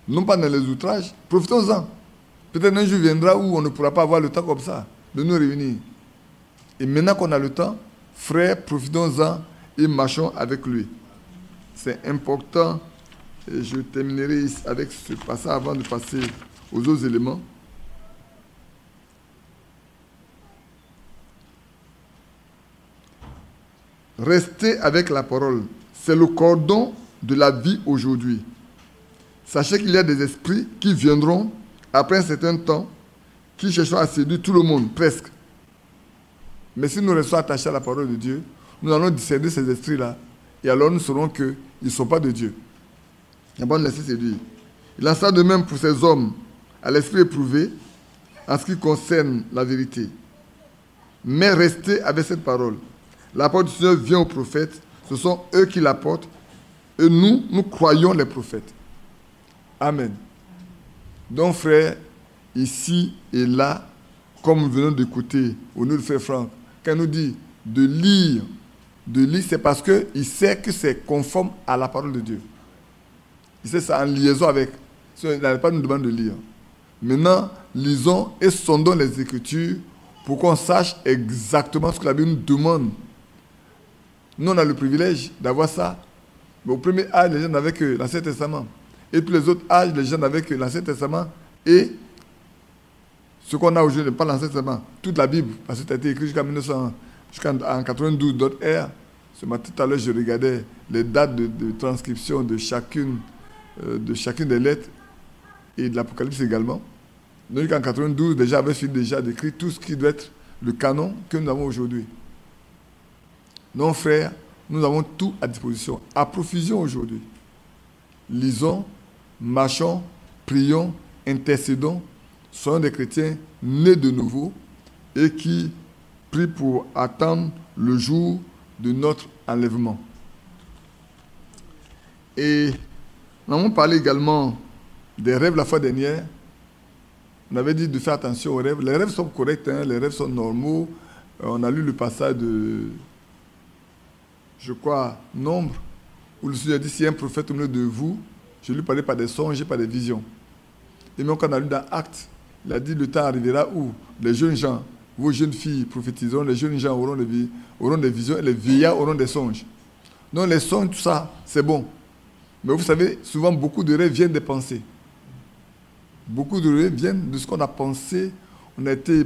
non pas dans les outrages. Profitons-en. Peut-être un jour viendra où on ne pourra pas avoir le temps comme ça, de nous réunir. Et maintenant qu'on a le temps, frères, profitons-en et marchons avec lui. C'est important. Et je terminerai avec ce passage avant de passer aux autres éléments. Restez avec la parole. C'est le cordon de la vie aujourd'hui. Sachez qu'il y a des esprits qui viendront après un certain temps, qui chercheront à séduire tout le monde, presque. Mais si nous restons attachés à la parole de Dieu, nous allons discerner ces esprits-là. Et alors nous saurons qu'ils ne sont pas de Dieu. Il n'y a pas de laisser séduire. Il en sera de même pour ces hommes à l'esprit éprouvé en ce qui concerne la vérité. Mais restez avec cette parole. La parole du Seigneur vient aux prophètes. Ce sont eux qui l'apportent. Et nous croyons les prophètes. Amen. Donc, frères, ici et là, comme nous venons d'écouter au nom de frère Franck, quand il nous dit de lire, c'est parce qu'il sait que c'est conforme à la parole de Dieu. Il sait ça en liaison avec. Il n'avait pas nous demander de lire. Maintenant, lisons et sondons les Écritures pour qu'on sache exactement ce que la Bible nous demande. Nous, on a le privilège d'avoir ça. Mais au premier âge, les gens n'avaient que l'Ancien Testament. Et puis les autres âges, les gens n'avaient que l'Ancien Testament et ce qu'on a aujourd'hui, pas l'Ancien Testament, toute la Bible, parce que ça a été écrit jusqu'en 92 d'autres ères. Ce matin, tout à l'heure, je regardais les dates de transcription de chacune des lettres et de l'Apocalypse également. Donc en 92, déjà avait fini d'écrire tout ce qui doit être le canon que nous avons aujourd'hui. Non, frères, Nous avons tout à disposition, à profusion aujourd'hui. Lisons, marchons, prions, intercédons, soyons des chrétiens nés de nouveau et qui prient pour attendre le jour de notre enlèvement. Et nous avons parlé également des rêves la fois dernière. On avait dit de faire attention aux rêves. Les rêves sont corrects, hein, les rêves sont normaux. On a lu le passage de, je crois, Nombre, où le Seigneur dit, s'il y a un prophète au milieu de vous, je lui parlais par des songes et par des visions. Et même quand on a lu dans Actes, il a dit, le temps arrivera où les jeunes gens, vos jeunes filles prophétiseront, les jeunes gens auront des visions et les vieillards auront des songes. Donc les songes, tout ça, c'est bon. Mais vous savez, souvent, beaucoup de rêves viennent des pensées. Beaucoup de rêves viennent de ce qu'on a pensé. On a été,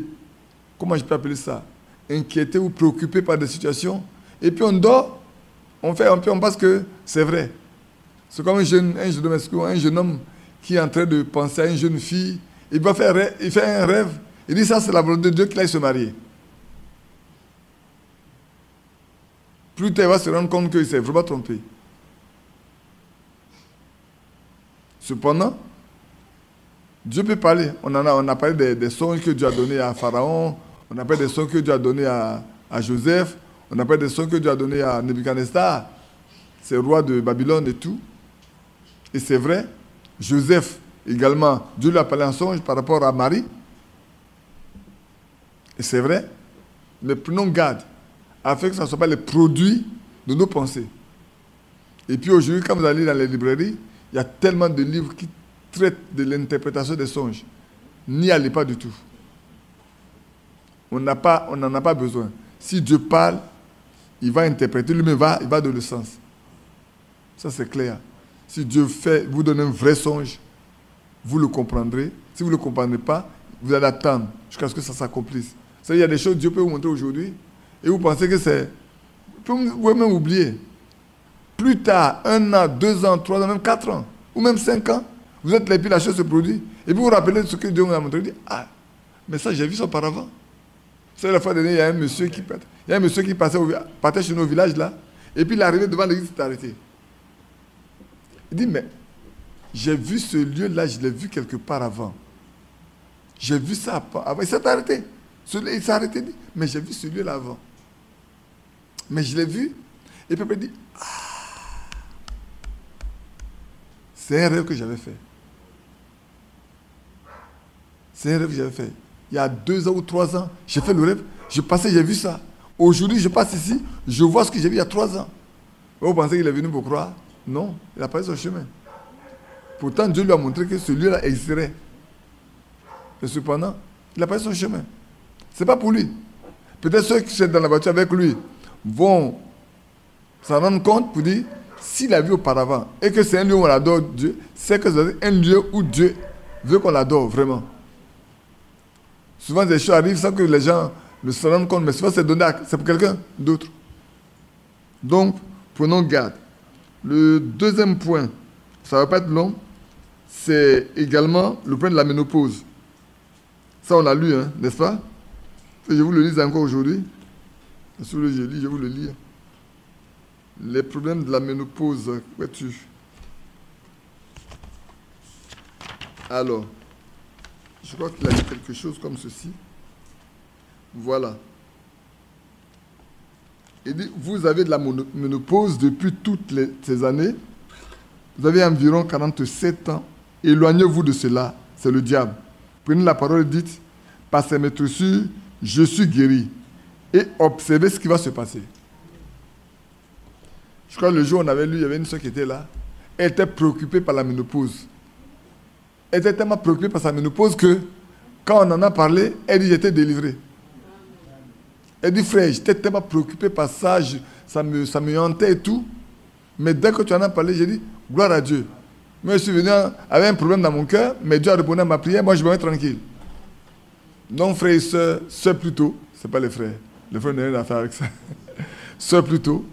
comment je peux appeler ça, inquiété ou préoccupé par des situations. Et puis on dort, on pense que c'est vrai. C'est comme un jeune homme qui est en train de penser à une jeune fille. Il fait un rêve. Il dit, ça c'est la volonté de Dieu qu'il aille se marier. Plus tard, il va se rendre compte qu'il s'est vraiment trompé. Cependant, Dieu peut parler. On a parlé des songes que Dieu a donnés à Pharaon. On a parlé des songes que Dieu a donnés à Joseph. On a parlé des songes que Dieu a donnés à Nebuchadnezzar. C'est le roi de Babylone et tout. Et c'est vrai. Joseph également, Dieu lui a parlé en songe par rapport à Marie. Et c'est vrai. Mais prenons garde afin que ce ne soit pas les produits de nos pensées. Et puis aujourd'hui, quand vous allez dans les librairies, il y a tellement de livres qui traitent de l'interprétation des songes. N'y allez pas du tout. On n'en a pas besoin. Si Dieu parle, il va interpréter, lui-même il va dans le sens. Ça c'est clair. Si Dieu vous donne un vrai songe, vous le comprendrez. Si vous ne le comprendrez pas, vous allez attendre jusqu'à ce que ça s'accomplisse. Il y a des choses que Dieu peut vous montrer aujourd'hui et vous pensez que c'est... Vous pouvez même oublier. Plus tard, 1 an, 2 ans, 3 ans, même 4 ans, ou même 5 ans, vous êtes là et puis la chose se produit. Et puis vous vous rappelez de ce que Dieu vous a montré. Vous dites, ah, mais ça j'ai vu ça auparavant. C'est la fois dernière, il y a un monsieur qui partait chez nos villages là, et puis il est arrivé devant l'église, il s'est arrêté. Il dit, mais j'ai vu ce lieu-là, je l'ai vu quelque part avant. J'ai vu ça avant. Il s'est arrêté. Il s'est arrêté, il dit, mais j'ai vu ce lieu-là avant. Mais je l'ai vu. Et puis il dit, ah, c'est un rêve que j'avais fait. C'est un rêve que j'avais fait. Il y a 2 ans ou 3 ans, j'ai fait le rêve, je passais, j'ai vu ça. Aujourd'hui, je passe ici, je vois ce que j'ai vu il y a 3 ans. Vous pensez qu'il est venu pour croire? Non, il a pas eu son chemin. Pourtant, Dieu lui a montré que ce lieu-là existerait. Mais cependant, il n'a pas eu son chemin. Ce n'est pas pour lui. Peut-être ceux qui sont dans la voiture avec lui vont s'en rendre compte pour dire, s'il a vu auparavant et que c'est un lieu où on adore Dieu, c'est que c'est un lieu où Dieu veut qu'on l'adore vraiment. Souvent, des choses arrivent sans que les gens ne se rendent compte, mais souvent, c'est pour quelqu'un d'autre. Donc, prenons garde. Le deuxième point, ça ne va pas être long, c'est également le point de la ménopause. Ça, on l'a lu, hein, n'est-ce pas? Je vous le lis encore aujourd'hui. Si vous voulez, je vous le lis. Les problèmes de la ménopause, vois-tu? Alors, je crois qu'il a dit quelque chose comme ceci. Voilà. Il dit, vous avez de la ménopause depuis toutes ces années. Vous avez environ 47 ans. Éloignez-vous de cela. C'est le diable. Prenez la parole et dites, par ces maîtresses, je suis guéri. Et observez ce qui va se passer. Je crois que le jour où on avait lu, il y avait une soeur qui était là. Elle était préoccupée par la ménopause. Elle était tellement préoccupée par sa ménopause que, quand on en a parlé, elle dit, j'étais délivrée. Elle dit, frère, j'étais tellement préoccupé par ça, ça me hantait et tout. Mais dès que tu en as parlé, j'ai dit, gloire à Dieu. Moi, je suis venu avec un problème dans mon cœur, mais Dieu a répondu à ma prière, moi je me mets tranquille. Donc, frères et sœurs plutôt, ce n'est pas les frères n'ont rien à faire avec ça. Sœurs plutôt,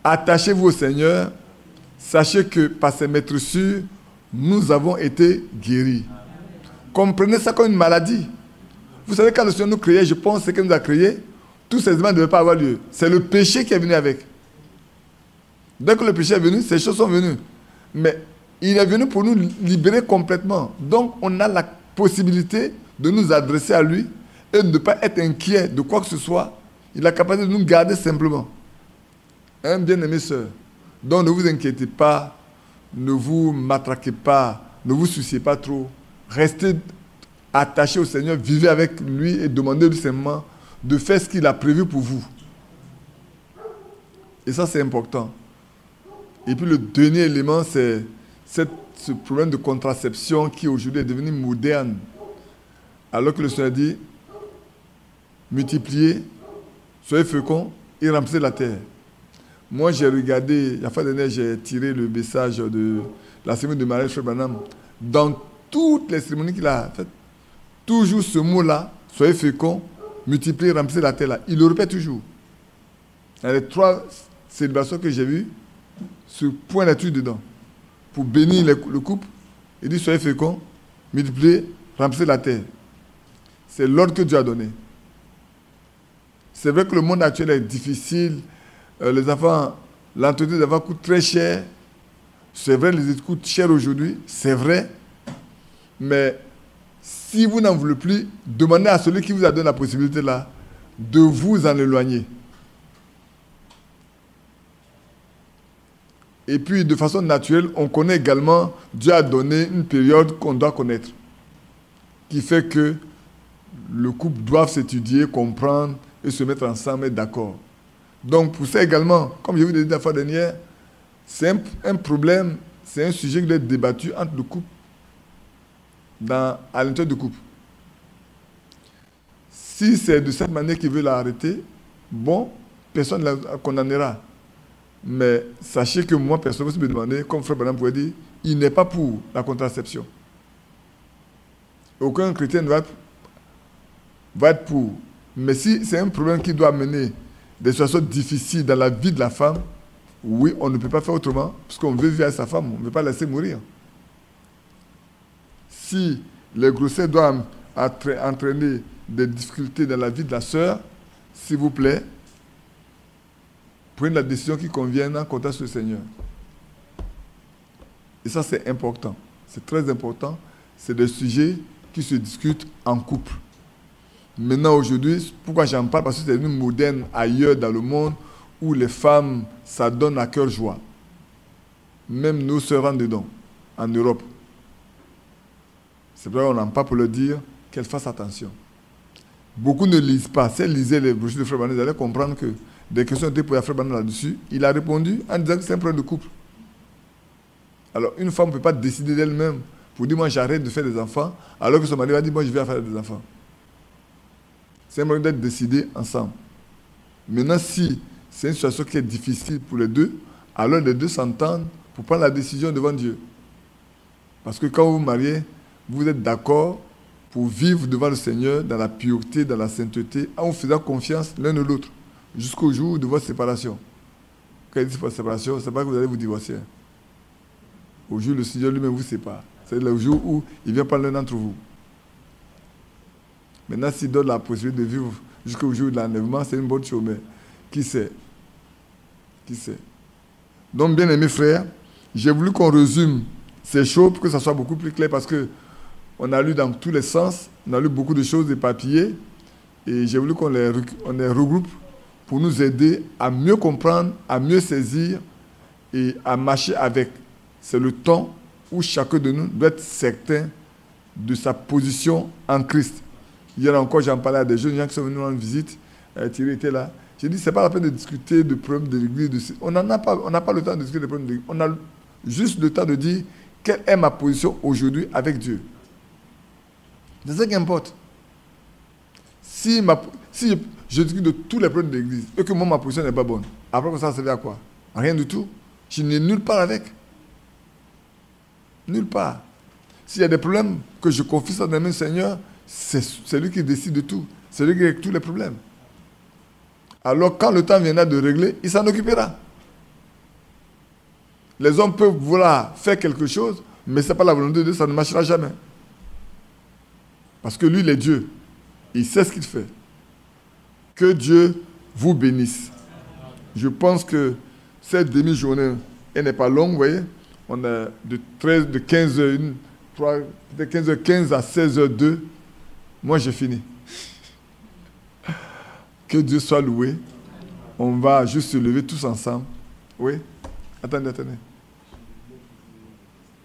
attachez-vous au Seigneur, sachez que par ses maîtresses, nous avons été guéris. Comprenez ça comme une maladie. Vous savez, quand le Seigneur nous créait, je pense que ce qu'il nous a créé tous ces événements ne devaient pas avoir lieu. C'est le péché qui est venu avec. Dès que le péché est venu, ces choses sont venues. Mais il est venu pour nous libérer complètement. Donc, on a la possibilité de nous adresser à lui et de ne pas être inquiet de quoi que ce soit. Il a la capacité de nous garder simplement. Hein, bien-aimé sœur. Donc, ne vous inquiétez pas, ne vous matraquez pas, ne vous souciez pas trop. Restez attachés au Seigneur, vivez avec lui et demandez-lui simplement de faire ce qu'il a prévu pour vous. Et ça, c'est important. Et puis le dernier élément, c'est ce problème de contraception qui aujourd'hui est devenu moderne. Alors que le Seigneur dit, multipliez, soyez féconds et remplissez la terre. Moi, j'ai regardé, la fois dernière, j'ai tiré le message de la cérémonie de mariage de Frère Branham. Dans toutes les cérémonies qu'il a faites, toujours ce mot-là, soyez féconds, multipliez, remplissez la terre là. Il le répète toujours. Dans les 3 célébrations que j'ai vues, ce point là-dessus dedans. Pour bénir le couple, il dit soyez féconds, multipliez, remplissez la terre. C'est l'ordre que Dieu a donné. C'est vrai que le monde actuel est difficile. Les enfants, l'entretien des enfants coûte très cher. C'est vrai, les études coûtent cher aujourd'hui. C'est vrai. Mais si vous n'en voulez plus, demandez à celui qui vous a donné la possibilité là de vous en éloigner. Et puis, de façon naturelle, on connaît également, Dieu a donné une période qu'on doit connaître, qui fait que le couple doit s'étudier, comprendre et se mettre ensemble et d'accord. Donc, pour ça également, comme je vous l'ai dit la fois dernière, c'est un problème, c'est un sujet qui doit être débattu entre le couple, à l'intérieur du couple. Si c'est de cette manière qu'il veut l'arrêter, bon, personne ne la condamnera. Mais sachez que moi, personne ne peut me demander, comme Frère Branham pourrait dire, il n'est pas pour la contraception. Aucun chrétien ne va être pour. Mais si c'est un problème qui doit amener des situations difficiles dans la vie de la femme, oui, on ne peut pas faire autrement, parce qu'on veut vivre avec sa femme, on ne veut pas la laisser mourir. Si les grossesses doivent entraîner des difficultés dans la vie de la sœur, s'il vous plaît, prenez la décision qui convienne en comptant sur le Seigneur. Et ça, c'est important. C'est très important. C'est des sujets qui se discutent en couple. Maintenant, aujourd'hui, pourquoi j'en parle? Parce que c'est devenu moderne ailleurs dans le monde où les femmes s'adonnent à cœur joie. Même nos sœurs rentrent dedans, en Europe. C'est vrai qu'on n'en parle pour leur dire qu'elles fassent attention. Beaucoup ne lisent pas. Si elles lisaient les brochures de Frère Branham, ils allaient comprendre que des questions étaient posées à Frère Branham là-dessus. Il a répondu en disant que c'est un problème de couple. Alors, une femme ne peut pas décider d'elle-même pour dire, moi, j'arrête de faire des enfants, alors que son mari va dire, moi, je vais faire des enfants. C'est un problème d'être décidé ensemble. Maintenant, si c'est une situation qui est difficile pour les deux, alors les deux s'entendent pour prendre la décision devant Dieu. Parce que quand vous vous mariez, vous êtes d'accord pour vivre devant le Seigneur dans la pureté, dans la sainteté, en vous faisant confiance l'un de l'autre, jusqu'au jour de votre séparation. Quand il dit votre séparation, ce n'est pas que vous allez vous divorcer. Au jour où le Seigneur lui-même vous sépare. C'est le jour où il vient prendre l'un d'entre vous. Maintenant, s'il donne la possibilité de vivre jusqu'au jour de l'enlèvement, c'est une bonne chose, mais qui sait? Qui sait? Donc, bien aimés frères, j'ai voulu qu'on résume ces choses pour que ça soit beaucoup plus clair, parce qu'on a lu dans tous les sens, on a lu beaucoup de choses éparpillées, et j'ai voulu qu'on les regroupe pour nous aider à mieux comprendre, à mieux saisir et à marcher avec. C'est le temps où chacun de nous doit être certain de sa position en Christ. Hier encore, j'en parlais à des jeunes gens qui sont venus rendre visite. Thierry était là. J'ai dit, ce n'est pas la peine de discuter de problèmes de l'Église. On n'a pas le temps de discuter des problèmes de l'Église. On a juste le temps de dire quelle est ma position aujourd'hui avec Dieu. C'est ça qui importe. Si je discute de tous les problèmes de l'Église et que moi, ma position n'est pas bonne, après, ça servait à quoi? Rien du tout. Je n'ai nulle part avec. Nulle part. S'il y a des problèmes que je confie ça dans les mains du Seigneur, c'est lui qui décide de tout. C'est lui qui règle tous les problèmes. Alors, quand le temps viendra de régler, il s'en occupera. Les hommes peuvent vouloir faire quelque chose, mais ce n'est pas la volonté de Dieu, ça ne marchera jamais. Parce que lui, il est Dieu. Il sait ce qu'il fait. Que Dieu vous bénisse. Je pense que cette demi-journée, elle n'est pas longue, vous voyez. On a de 15h1, de 15h15 à 16h02. Moi, j'ai fini. Que Dieu soit loué. On va juste se lever tous ensemble. Oui? Attendez.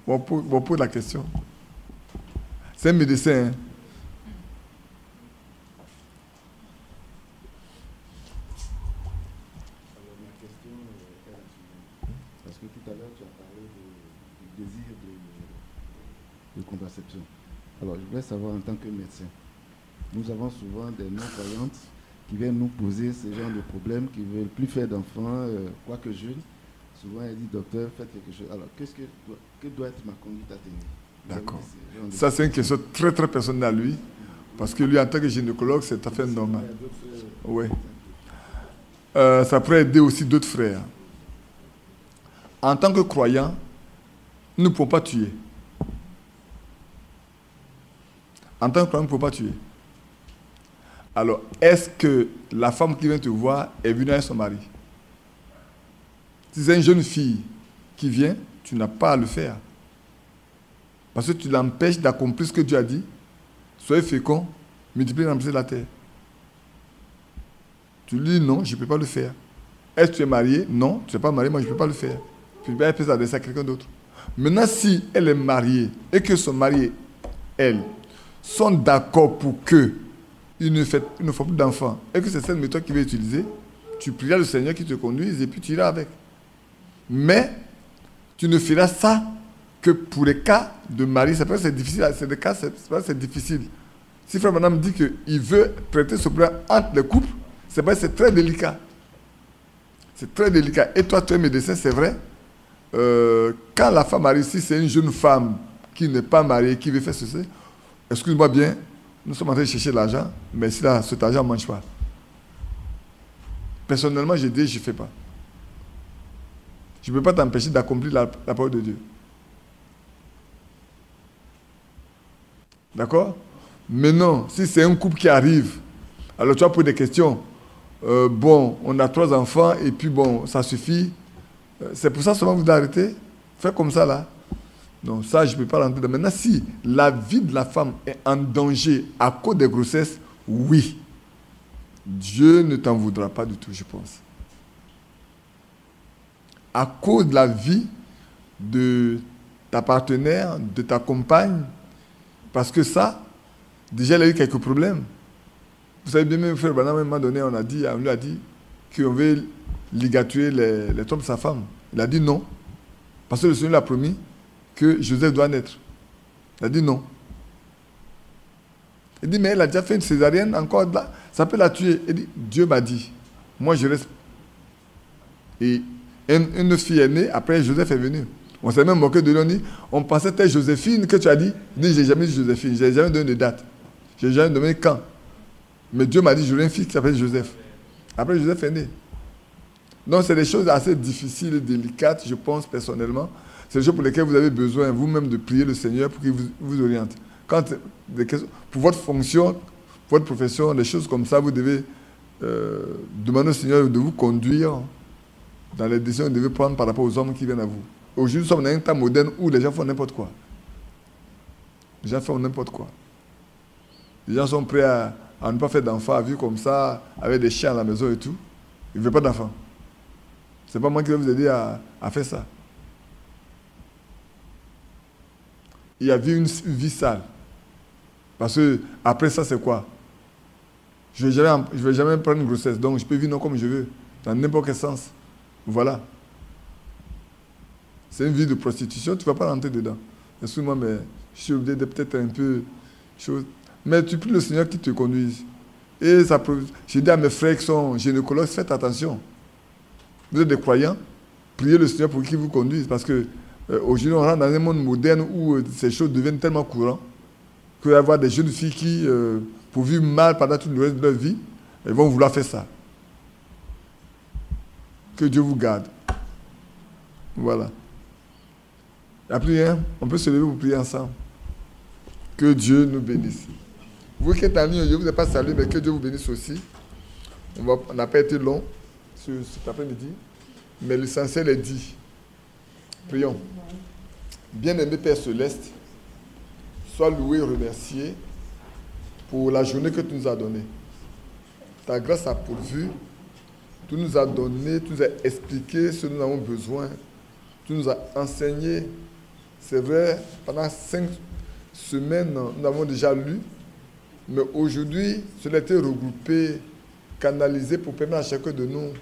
On pose la question. C'est un médecin. Hein? Parce que tout à l'heure, tu as parlé du désir de contraception. Alors, je voulais savoir en tant que médecin, nous avons souvent des non-croyantes qui viennent nous poser ce genre de problèmes, qui ne veulent plus faire d'enfants, quoique jeunes. Souvent, elle dit, docteur, faites quelque chose. Alors, que doit être ma conduite à tenir? D'accord. Ça, c'est une question très, très personnelle à lui. Parce que lui, en tant que gynécologue, c'est tout à fait normal. Oui. Ça pourrait aider aussi d'autres frères. En tant que croyant, nous ne pouvons pas tuer. En tant que croyant, nous ne pouvons pas tuer. Alors, est-ce que la femme qui vient te voir est venue avec son mari? Si c'est une jeune fille qui vient, tu n'as pas à le faire. Parce que tu l'empêches d'accomplir ce que Dieu a dit. Soyez féconds, multipliez et remplissez la terre. Tu lui dis non, je ne peux pas le faire. Est-ce que tu es marié? Non, tu n'es pas marié, moi je ne peux pas le faire. Puis elle peut s'adresser à quelqu'un d'autre. Maintenant, si elle est mariée et que son mari, elle, sont d'accord pour qu'ils ne font plus d'enfants et que c'est cette méthode qu'il va utiliser, tu prieras le Seigneur qui te conduise et puis tu iras avec. Mais tu ne feras ça que pour les cas de mari. C'est pas que c'est difficile. C'est des cas, c'est difficile. Si Frère Branham dit qu'il veut traiter ce problème entre les couples, c'est parce que c'est très délicat. C'est très délicat. Et toi, tu es médecin, c'est vrai. Quand la femme arrive ici, c'est une jeune femme qui n'est pas mariée, qui veut faire ceci. Excuse-moi bien, nous sommes en train de chercher l'argent, mais si là, cet argent ne mange pas. Personnellement, j'ai dit, je ne fais pas. Je ne peux pas t'empêcher d'accomplir la parole de Dieu. D'accord? Mais non, si c'est un couple qui arrive, alors tu vas poser des questions. Bon, on a 3 enfants et puis bon, ça suffit. C'est pour ça seulement vous arrêtez. Faites comme ça là. Non, ça je ne peux pas rentrer dedans. Maintenant, si la vie de la femme est en danger à cause des grossesses, oui. Dieu ne t'en voudra pas du tout, je pense. À cause de la vie de ta partenaire, de ta compagne, parce que ça, déjà, il a eu quelques problèmes. Vous savez bien, même Frère Branham, à un moment donné, on lui a dit qu'on veut ligaturer les trompes de sa femme. Il a dit non. Parce que le Seigneur l'a promis que Joseph doit naître. Il a dit non. Il dit, mais elle a déjà fait une césarienne, encore là, ça peut la tuer. Il dit, Dieu m'a dit, moi je reste. Et une fille est née, après Joseph est venu. On s'est même moqué de lui, on dit, on pensait que c'était Joséphine que tu as dit. Il dit, je n'ai jamais dit Joséphine, je n'ai jamais donné de date. Je n'ai jamais donné quand. Mais Dieu m'a dit, j'aurai un fils qui s'appelle Joseph. Après, Joseph est né. Donc, c'est des choses assez difficiles et délicates, je pense personnellement. C'est des choses pour lesquelles vous avez besoin vous-même de prier le Seigneur pour qu'il vous oriente. Quand pour votre fonction, votre profession, des choses comme ça, vous devez demander au Seigneur de vous conduire dans les décisions que vous devez prendre par rapport aux hommes qui viennent à vous. Aujourd'hui, nous sommes dans un temps moderne où les gens font n'importe quoi. Les gens font n'importe quoi. Les gens sont prêts à ne pas faire d'enfants, à vivre comme ça, avec des chiens à la maison et tout. Ils ne veulent pas d'enfants. Ce n'est pas moi qui vais vous aider à faire ça. Il y a vu une vie sale. Parce que après ça, c'est quoi? Je ne vais jamais prendre une grossesse, donc je peux vivre comme je veux, dans n'importe quel sens. Voilà. C'est une vie de prostitution, tu ne vas pas rentrer dedans. Excuse-moi, mais je suis obligé de peut-être un peu... Mais tu pries le Seigneur qui te conduise. Et ça peut... Je dis à mes frères qui sont gynécologues, faites attention. Vous êtes des croyants, priez le Seigneur pour qu'il vous conduise. Parce que aujourd'hui, on rentre dans un monde moderne où ces choses deviennent tellement courantes qu'il va y avoir des jeunes filles qui, pour vivre mal pendant tout le reste de leur vie, elles vont vouloir faire ça. Que Dieu vous garde. Voilà. La prière, on peut se lever pour prier ensemble. Que Dieu nous bénisse. Vous qui êtes en ligne, je ne vous ai pas salué, mais que Dieu vous bénisse aussi. On n'a pas été long cet après-midi, mais l'essentiel est dit. Prions. Bien-aimé Père Céleste, sois loué et remercié pour la journée que tu nous as donnée. Ta grâce a pourvu, tu nous as donné, tu nous as expliqué ce dont nous avons besoin, tu nous as enseigné. C'est vrai, pendant 5 semaines, nous avons déjà lu, mais aujourd'hui, cela a été regroupé, canalisé pour permettre à chacun de nous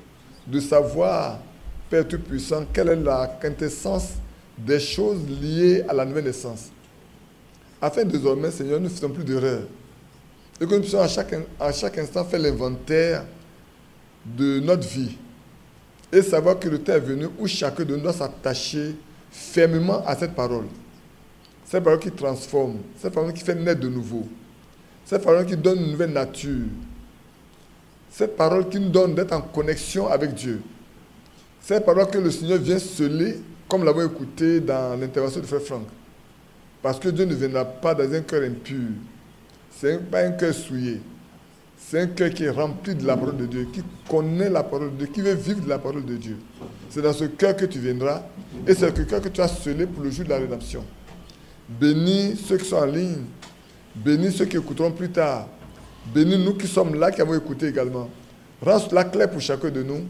de savoir, Père Tout-Puissant, quelle est la quintessence des choses liées à la nouvelle naissance. Afin désormais, Seigneur, nous ne faisons plus d'erreurs. Et que nous puissions à chaque instant faire l'inventaire de notre vie. Et savoir que le temps est venu où chacun de nous doit s'attacher fermement à cette parole. Cette parole qui transforme, cette parole qui fait naître de nouveau. Cette parole qui donne une nouvelle nature. Cette parole qui nous donne d'être en connexion avec Dieu. Cette parole que le Seigneur vient sceller, comme nous l'avons écouté dans l'intervention du frère Franck. Parce que Dieu ne viendra pas dans un cœur impur. Ce n'est pas un cœur souillé. C'est un cœur qui est rempli de la parole de Dieu, qui connaît la parole de Dieu, qui veut vivre de la parole de Dieu. C'est dans ce cœur que tu viendras et c'est le cœur que tu as scellé pour le jour de la rédemption. Bénis ceux qui sont en ligne. Bénis ceux qui écouteront plus tard. Bénis nous qui sommes là, qui avons écouté également. Rends cela clair pour chacun de nous,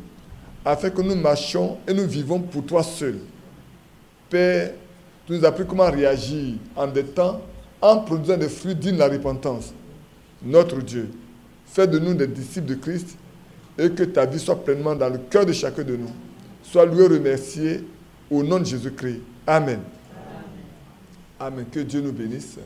afin que nous marchions et nous vivons pour toi seul. Père, tu nous as appris comment réagir en des temps, en produisant des fruits dignes de la repentance. Notre Dieu, fais de nous des disciples de Christ et que ta vie soit pleinement dans le cœur de chacun de nous. Sois loué et remercié au nom de Jésus-Christ. Amen. Amen. Que Dieu nous bénisse.